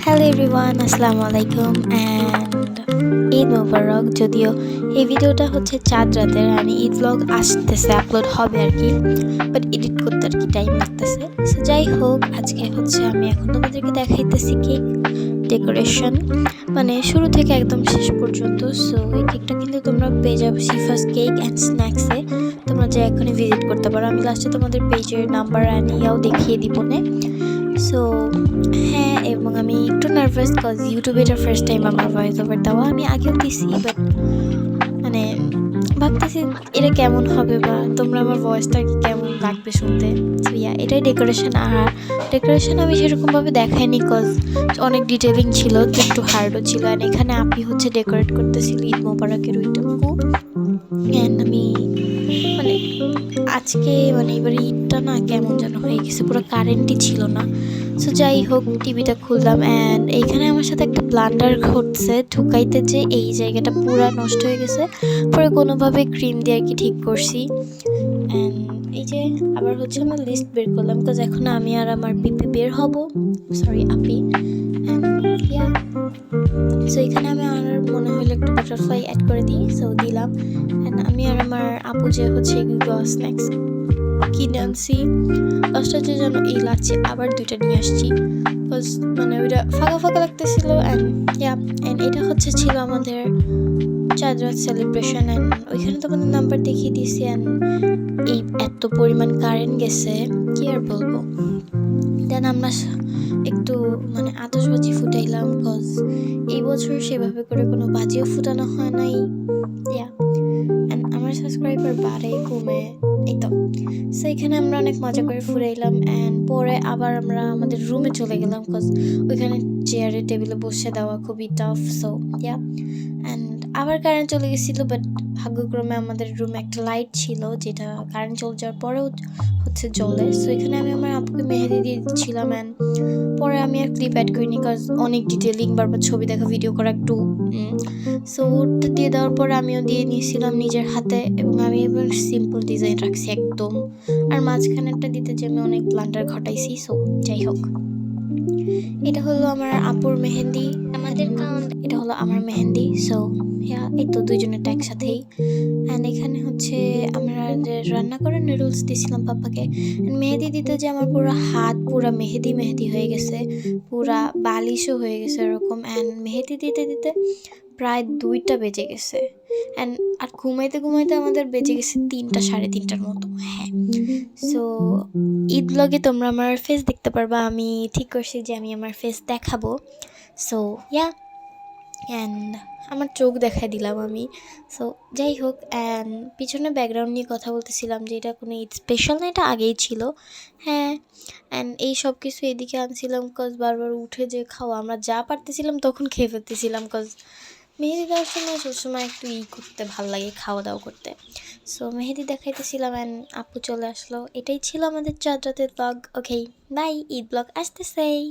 Hello everyone, আসসালামু আলাইকুম and Eid মোবারক। যদিও এই ভিডিওটা হচ্ছে চাঁদ রাতের, আমি ঈদ ব্লগ আসতেছে, আপলোড হবে আর কি, বাট এডিট করতে আর কি টাইম লাগতেছে। সো যাই হোক, আজকে হচ্ছে আমি এখন তোমাদেরকে দেখাইতেছি কেক ডেকোরেশন, মানে শুরু থেকে একদম শেষ পর্যন্ত। সো এই কেকটা কিন্তু তোমরা পেয়ে যাবে শিফাস কেক অ্যান্ড স্ন্যাক্সে, তোমরা যে এখনই ভিজিট করতে পারো। আমি লাস্টে তোমাদের পেজের নাম্বার ইয়াও দেখিয়ে দিব না। সো হ্যাঁ, এবং আমি একটু নার্ভাস কজ ইউটিউবে এটা ফার্স্ট টাইম আমার ভয়েস ওভার দেওয়া। আমি আগেও দিছি, বাট মানে ভাবতেছি এটা কেমন হবে বা তোমরা আমার ভয়েসটা কি কেমন লাগবে শুনতে। সো ইয়া, এটাই ডেকোরেশন। আর ডেকোরেশন আমি সেরকমভাবে দেখাইনি কজ অনেক ডিটেলিং ছিল, তো একটু হার্ডও ছিল। অ্যান্ড এখানে আপনি হচ্ছে ডেকোরেট করতেছিল ঈদ মোবারকের ওইটুকু। অ্যান্ড আমি মানে আজকে এবার ঈদটা না কেমন যেন হয়ে গেছে, পুরো কারেন্টই ছিল না। সো যাই হোক, টিভিটা খুললাম অ্যান্ড এইখানে আমার সাথে একটা ব্লান্ডার ঘটছে, ঢুকাইতে যে এই জায়গাটা পুরো নষ্ট হয়ে গেছে। পরে কোনোভাবে ক্রিম দিয়ে আর কি ঠিক করছি। অ্যান্ড এই যে আবার হচ্ছে আমার লিস্ট বের করলাম, বিকজ এখন আমি আর আমার পিপি বের হব, sorry Api. And yeah, so এখানে আমি আর মনে হলো একটু বাটারফ্লাই অ্যাড করে দিই, সো দিলাম। অ্যান্ড আমি আর আমার আপু যে হচ্ছে এগুলো স্ন্যাক্স কিনে আনছি, লাস্টে যে যেন এই লাগছে আবার দুইটা নিয়ে আসছি, বিকজ মানে ওইটা ফাঁকা ফাঁকা লাগতেছিল। অ্যান্ড ইয়া, অ্যান্ড এটা হচ্ছে ছিল আমাদের চাঁদ রাত সেলিব্রেশন। অ্যান্ড ওইখানে তোমাদের নাম্বার দেখিয়ে দিয়েছি। অ্যান্ড এই এত পরিমাণ কারেন্ট গেছে কি আর বলবো। দেন আমরা একটু মানে আতশবাজি ফুটাইলাম, বিকজ এই বছর সেভাবে করে কোনো বাজিও ফুটানো হয় নাই। ইয়া, অ্যান্ড আমার সাবস্ক্রাইবার বাড়ে কমে, এই তো। সো এখানে আমরা অনেক মজা করে ফুরাইলাম। অ্যান্ড পরে আবার আমরা আমাদের রুমে চলে গেলাম, বিকজ ওইখানে চেয়ারে টেবিলে বসে দেওয়া খুবই টাফ। সো ইয়া, অ্যান্ড আবার কারেন্ট চলে গেছিলো, বাট ভাগ্যক্রমে আমাদের রুমে একটা লাইট ছিল যেটা কারেন্ট চলে যাওয়ার পরেও হচ্ছে জ্বলে। সো এখানে আমি আমার আপুকে মেহেদি দিয়ে দিচ্ছিলাম। অ্যান্ড পরে আমি আর ক্লিপ অ্যাড করিনি, বিকজ অনেক ডিটেলিং, বারবার ছবি দেখা ভিডিও করা একটু। সো ওটা দিয়ে দেওয়ার পরে আমিও দিয়ে নিয়েছিলাম নিজের হাতে, এবং আমি এবার সিম্পল ডিজাইন রাখছি একদম। আর মাঝখানেরটা দিতে যে আমি অনেক ব্লান্ডার ঘটাইছি। সো যাই হোক, এটা হলো আমার আপুর মেহেন্দি, এটা হলো আমার মেহেন্দি। সো ইয়া, এই তো দুইজনেরটা একসাথেই। অ্যান্ড এখানে হচ্ছে আমরা রান্না করে নুডলস দিয়েছিলাম পাপাকে। অ্যান্ড মেহেদি দিতে যে আমার পুরো হাত পুরো মেহেদি মেহেদি হয়ে গেছে, পুরা বালিশও হয়ে গেছে এরকম। অ্যান্ড মেহেদি দিতে দিতে প্রায় 2টা বেজে গেছে। অ্যান্ড আর ঘুমাইতে ঘুমাইতে আমাদের বেজে গেছে 3টা, 3:30টার মতো। হ্যাঁ, সো ঈদ ব্লগে তোমরা আমার ফেস দেখতে পারবা। আমি ঠিক করছি যে আমি আমার ফেস দেখাবো। সো ইয়া, অ্যান্ড আমার চোখ দেখাই দিলাম আমি। সো যাই হোক, অ্যান্ড পিছনে ব্যাকগ্রাউন্ড নিয়ে কথা বলতেছিলাম যে এটা কোনো ঈদ স্পেশাল না, এটা আগেই ছিল। হ্যাঁ, অ্যান্ড এই সব কিছু এদিকে আনছিলাম, কজ বারবার উঠে যে খাওয়া আমরা যা পারতেছিলাম তখন খেয়ে ফেলতেছিলাম, কজ মেহেদি দেওয়ার সময় সবসময় একটু করতে ভাল লাগে, খাওয়া দাওয়া করতে। সো মেহেদি দেখাইতেছিলাম অ্যান্ড আপু চলে আসলো। এটাই ছিল আমাদের চাঁদ রাতের blog. Okay, bye, Eid blog আসতেছেই।